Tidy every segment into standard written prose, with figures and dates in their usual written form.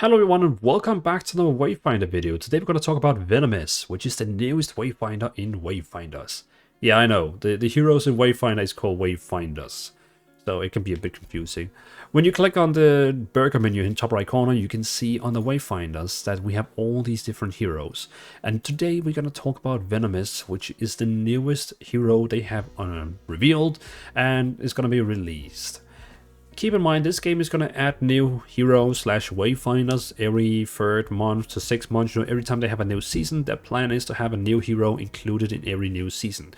Hello everyone and welcome back to another Wayfinder video. Today we're going to talk about Venomous, which is the newest Wayfinder in Wayfinders. Yeah, I know, the heroes in Wayfinder is called Wayfinders, so it can be a bit confusing. When you click on the burger menu in top right corner, you can see on the Wayfinders that we have all these different heroes. And today we're going to talk about Venomous, which is the newest hero they have revealed and is going to be released. Keep in mind, this game is going to add new heroes / wayfinders every 3rd month to 6 months. You know, every time they have a new season, their plan is to have a new hero included in every new season.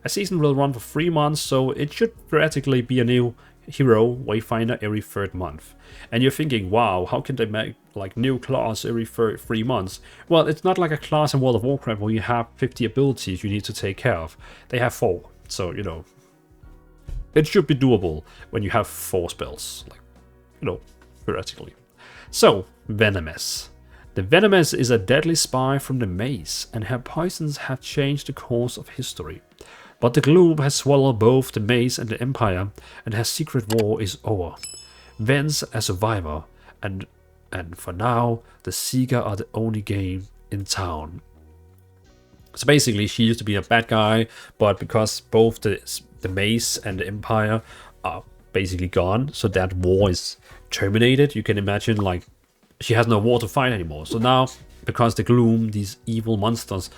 A season will run for 3 months, so it should theoretically be a new hero wayfinder every 3rd month. And you're thinking, wow, how can they make like new class every 3 months? Well, it's not like a class in World of Warcraft where you have 50 abilities you need to take care of. They have 4, so you know. It should be doable when you have 4 spells, like, you know, theoretically. So, Venomess. The Venomess is a deadly spy from the maze, and her poisons have changed the course of history. But the gloom has swallowed both the maze and the empire, and her secret war is over. Ven's a survivor, and for now, the Seeker are the only game in town. So basically, she used to be a bad guy, but because both the maze and the empire are basically gone, so that war is terminated, you can imagine, like, she has no war to fight anymore. So now, because the gloom, these evil monsters,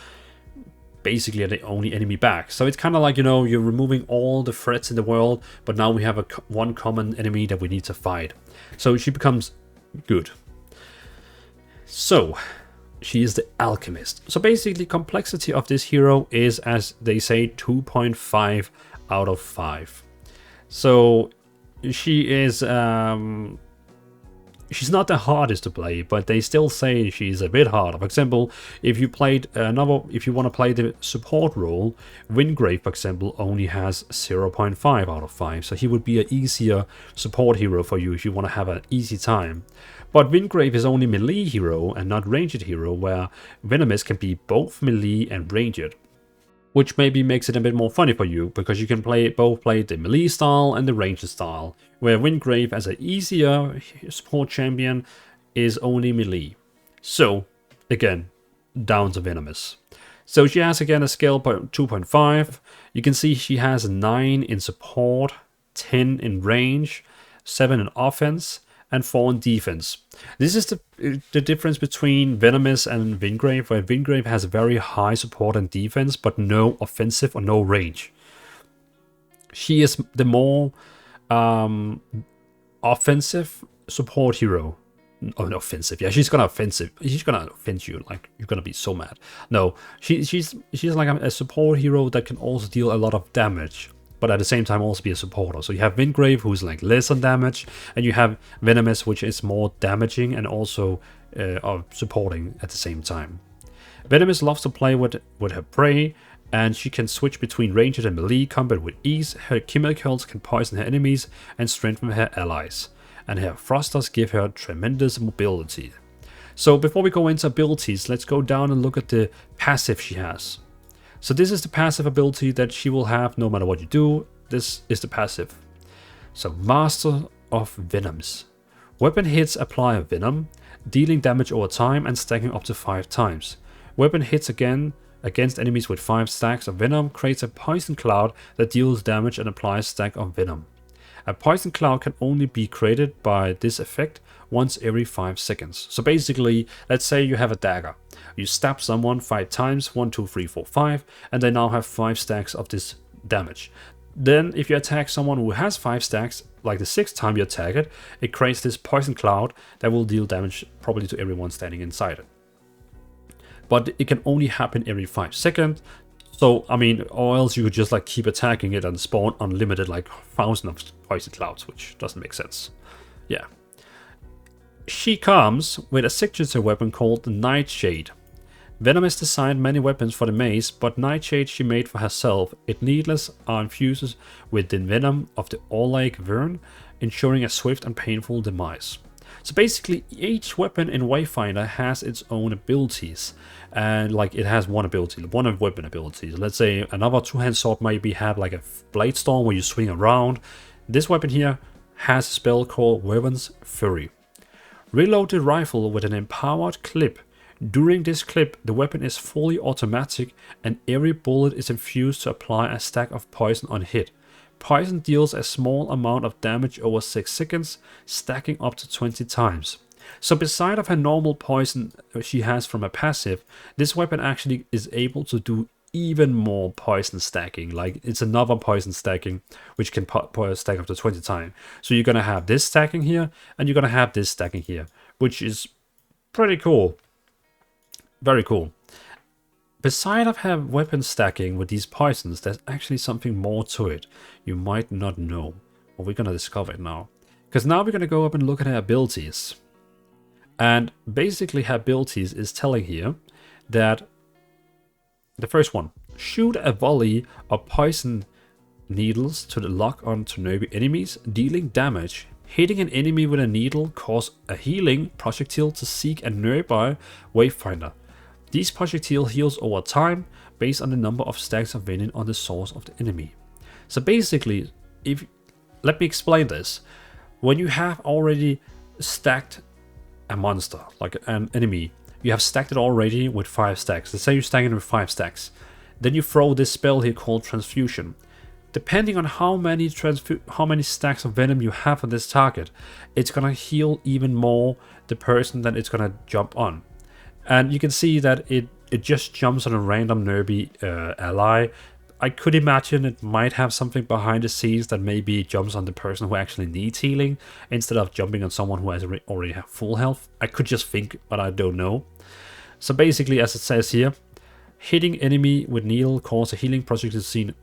basically are the only enemy back. So it's kind of like, you know, you're removing all the threats in the world, but now we have one common enemy that we need to fight. So she becomes good. So she is the alchemist. So basically, complexity of this hero is, as they say, 2.5 out of 5. So she is she's not the hardest to play, but they still say she's a bit harder. For example, if you want to play the support role, Wingrave, for example, only has 0.5 out of 5. So he would be an easier support hero for you if you want to have an easy time. But Wingrave is only melee hero and not ranged hero, where Venomous can be both melee and ranged, which maybe makes it a bit more funny for you, because you can both play the melee style and the ranged style, where Wingrave, as an easier support champion, is only melee. So, again, down to Venomous. So she has again a skill 2.5. You can see she has 9 in support, 10 in range, 7 in offense, and 4 in defense. This is the difference between Venomous and Wingrave, where Wingrave has very high support and defense, but no offensive or no range. She is the more offensive support hero. Oh, no, offensive. Yeah, she's gonna offend you. Like, you're gonna be so mad. No, she's like a support hero that can also deal a lot of damage, but at the same time also be a supporter. So you have Wingrave, who's like less on damage, and you have Venomous, which is more damaging and also supporting at the same time. Venomous loves to play with her prey, and she can switch between ranged and melee combat with ease. Her chemicals can poison her enemies and strengthen her allies, and her thrusters give her tremendous mobility. So before we go into abilities, let's go down and look at the passive she has. So this is the passive ability that she will have no matter what you do. This is the passive. So Master of Venoms. Weapon hits apply a venom, dealing damage over time and stacking up to 5 times. Weapon hits again against enemies with 5 stacks of venom creates a poison cloud that deals damage and applies stack of venom. A poison cloud can only be created by this effect once every 5 seconds. So basically, let's say you have a dagger. You stab someone 5 times, 1, 2, 3, 4, 5, and they now have 5 stacks of this damage. Then if you attack someone who has 5 stacks, like the 6th time you attack it, it creates this poison cloud that will deal damage probably to everyone standing inside it. But it can only happen every 5 seconds. So, I mean, or else you could just like keep attacking it and spawn unlimited, like 1,000 of poison clouds, which doesn't make sense. Yeah. She comes with a signature weapon called the Nightshade. Venomous designed many weapons for the maze, but Nightshade she made for herself. It needless are infuses with the venom of the Orlake Vern, ensuring a swift and painful demise. So basically, each weapon in Wayfinder has its own abilities, and like it has one ability, one weapon ability. Let's say another 2-hand sword maybe have like a blade storm where you swing around. This weapon here has a spell called Wyvern's Fury. Reload the rifle with an empowered clip. During this clip, the weapon is fully automatic and every bullet is infused to apply a stack of poison on hit. Poison deals a small amount of damage over 6 seconds, stacking up to 20 times. So beside of her normal poison she has from a passive, this weapon actually is able to do even more poison stacking. Like, it's another poison stacking which can stack up to 20 times. So you're gonna have this stacking here and you're gonna have this stacking here, which is pretty cool. Very cool. Beside of her weapon stacking with these poisons, there's actually something more to it you might not know. Well, we're gonna discover it now, because now we're gonna go up and look at her abilities. And basically her abilities is telling here that the first one, shoot a volley of poison needles to the lock onto nearby enemies, dealing damage. Hitting an enemy with a needle causes a healing projectile to seek a nearby Wayfinder. These projectile heals over time based on the number of stacks of venom on the source of the enemy. So basically, let me explain this. When you have already stacked a monster, like an enemy, you have stacked it already with 5 stacks. Let's say you're stacking it with 5 stacks. Then you throw this spell here called Transfusion. Depending on how many stacks of venom you have on this target, it's gonna heal even more the person that it's gonna jump on. And you can see that it just jumps on a random nerdy ally. I could imagine it might have something behind the scenes that maybe jumps on the person who actually needs healing instead of jumping on someone who has already have full health. I could just think, but I don't know. So basically, as it says here, hitting enemy with needle causes a healing projectile scene.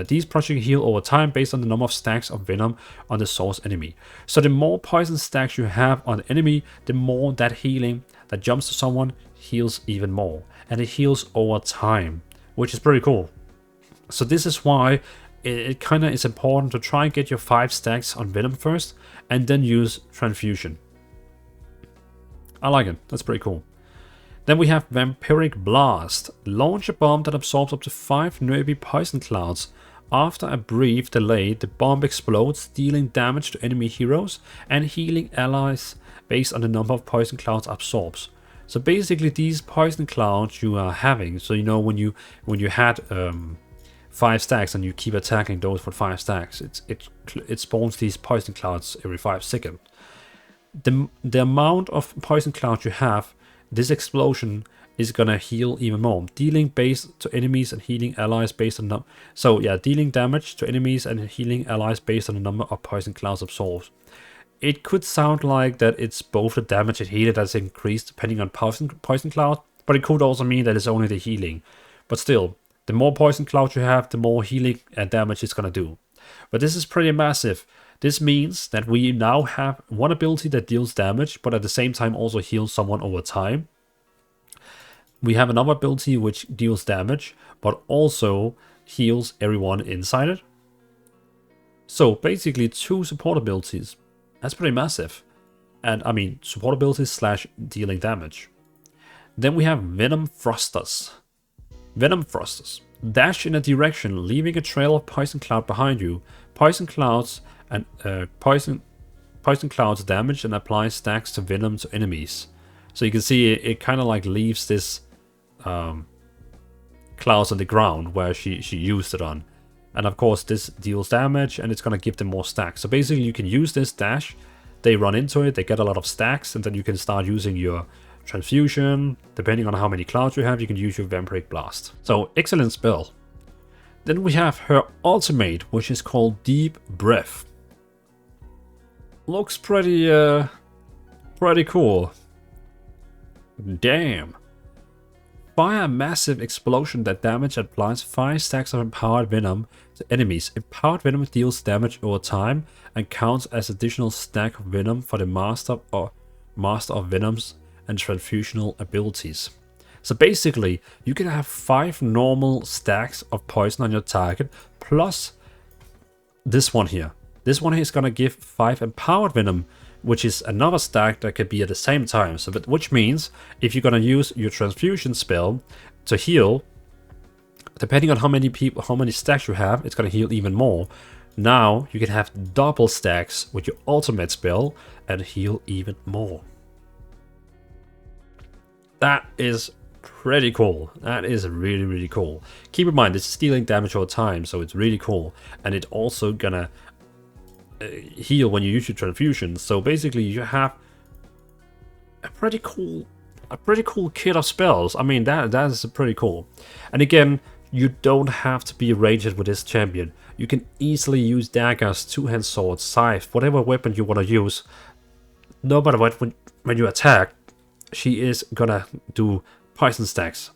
These projectiles heal over time based on the number of stacks of venom on the source enemy. So the more poison stacks you have on the enemy, the more that healing that jumps to someone heals even more. And it heals over time, which is pretty cool. So this is why it kind of is important to try and get your 5 stacks on Venom first, and then use Transfusion. I like it, that's pretty cool. Then we have Vampiric Blast. Launch a bomb that absorbs up to 5 nerdy poison clouds. After a brief delay, the bomb explodes, dealing damage to enemy heroes and healing allies based on the number of poison clouds absorbs. So basically, these poison clouds you are having, so you know when you had 5 stacks and you keep attacking those for 5 stacks, it spawns these poison clouds every 5 seconds. The amount of poison clouds you have, this explosion is gonna heal even more, dealing based to enemies and healing allies based on dealing damage to enemies and healing allies based on the number of poison clouds absorbed. It could sound like that it's both the damage and healing that's increased depending on poison cloud, but it could also mean that it's only the healing. But still, the more poison clouds you have, the more healing and damage it's gonna do. But this is pretty massive. This means that we now have one ability that deals damage, but at the same time also heals someone over time. We have another ability which deals damage, but also heals everyone inside it. So basically 2 support abilities. That's pretty massive. And I mean, support abilities / dealing damage. Then we have Venom Thrusters. Venom Thrusters. Dash in a direction, leaving a trail of poison cloud behind you. Poison clouds and poison clouds damage and apply stacks to venom to enemies. So you can see it kind of like leaves this clouds on the ground where she used it on. And of course this deals damage and it's gonna give them more stacks. So basically you can use this dash, they run into it, they get a lot of stacks, and then you can start using your Transfusion. Depending on how many clouds you have, you can use your Vampiric Blast. So excellent spell. Then we have her ultimate, which is called Deep Breath. Looks pretty cool. Damn. Fire a massive explosion that damage applies 5 stacks of empowered venom to enemies. Empowered venom deals damage over time and counts as additional stack of venom for the master of venoms and transfusional abilities. So basically, you can have 5 normal stacks of poison on your target, plus this one here. This one here is gonna give 5 empowered venom, which is another stack that could be at the same time. So, which means if you're gonna use your transfusion spell to heal, depending on how many stacks you have, it's gonna heal even more. Now you can have double stacks with your ultimate spell and heal even more. That is pretty cool. That is really, really cool. Keep in mind, this is dealing damage over time, so it's really cool. And it's also gonna heal when you use your transfusion. So basically, you have a pretty cool kit of spells. I mean, that's pretty cool. And again, you don't have to be ranged with this champion. You can easily use daggers, two-hand swords, scythe, whatever weapon you want to use. No matter what, when you attack, she is gonna do poison stacks.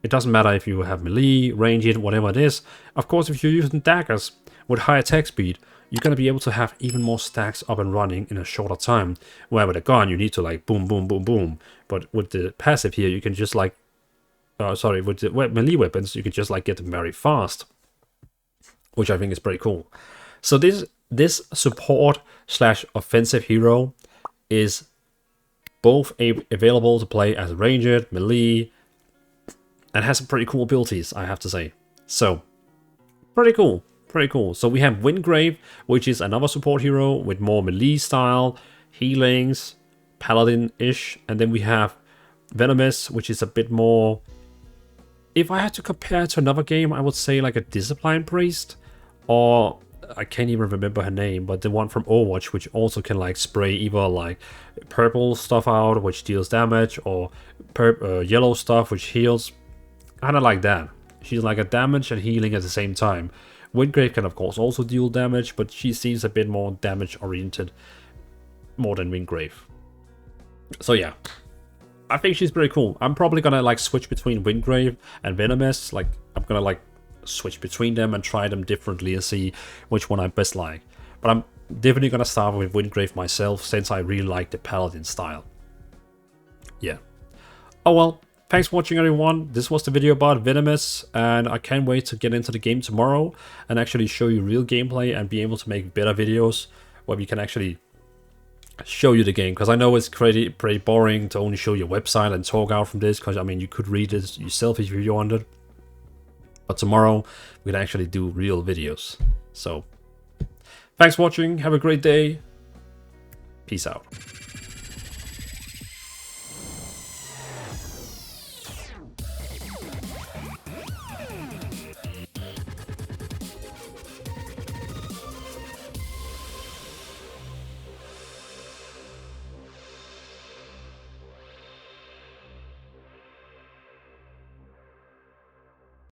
It doesn't matter if you have melee, ranged, whatever it is. Of course, if you're using daggers with high attack speed, you're gonna be able to have even more stacks up and running in a shorter time. Where with a gun, you need to like boom, boom, boom, boom. But with the passive here, you can just like, with the melee weapons, you can just like get them very fast, which I think is pretty cool. So this support slash offensive hero is both available to play as ranged, melee, and has some pretty cool abilities, I have to say. So, pretty cool, pretty cool. So we have Windgrave, which is another support hero with more melee style, healings, paladin-ish, and then we have Venomous, which is a bit more... If I had to compare it to another game, I would say like a Discipline Priest, or I can't even remember her name, but the one from Overwatch, which also can like spray either like purple stuff out, which deals damage, or yellow stuff, which heals. Kind of like that. She's like a damage and healing at the same time. Windgrave can of course also deal damage, but she seems a bit more damage oriented, more than Windgrave. So yeah, I think she's pretty cool. I'm probably gonna like switch between Windgrave and Venomous. Like I'm gonna like switch between them and try them differently and see which one I best like. But I'm definitely gonna start with Windgrave myself, since I really like the paladin style. Yeah. Oh well, thanks for watching everyone. This was the video about Venomous, and I can't wait to get into the game tomorrow and actually show you real gameplay and be able to make better videos where we can actually show you the game, because I know it's pretty boring to only show your website and talk out from this, because I mean you could read it yourself if you wanted. But tomorrow we can actually do real videos. So thanks for watching, have a great day, peace out.